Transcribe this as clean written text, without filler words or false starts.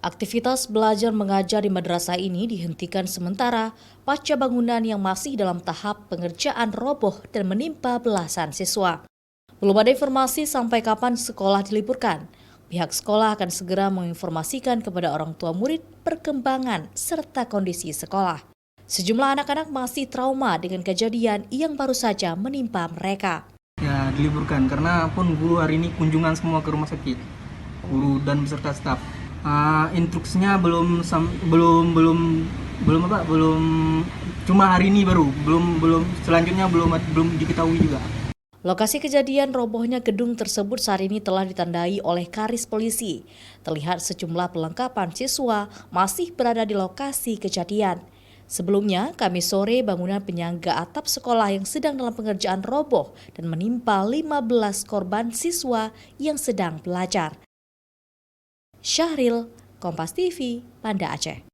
Aktivitas belajar mengajar di madrasah ini dihentikan sementara pasca bangunan yang masih dalam tahap pengerjaan roboh dan menimpa belasan siswa. Belum ada informasi sampai kapan sekolah diliburkan. Pihak sekolah akan segera menginformasikan kepada orang tua murid perkembangan serta kondisi sekolah. Sejumlah anak-anak masih trauma dengan kejadian yang baru saja menimpa mereka. Ya, diliburkan karena pun guru hari ini kunjungan semua ke rumah sakit, guru dan beserta staf. Instruksinya belum cuma hari ini baru, belum selanjutnya belum diketahui juga. Lokasi kejadian robohnya gedung tersebut saat ini telah ditandai oleh garis polisi. Terlihat sejumlah perlengkapan siswa masih berada di lokasi kejadian. Sebelumnya, Kamis sore bangunan penyangga atap sekolah yang sedang dalam pengerjaan roboh dan menimpa 15 korban siswa yang sedang belajar. Syahril, Kompas TV, Banda Aceh.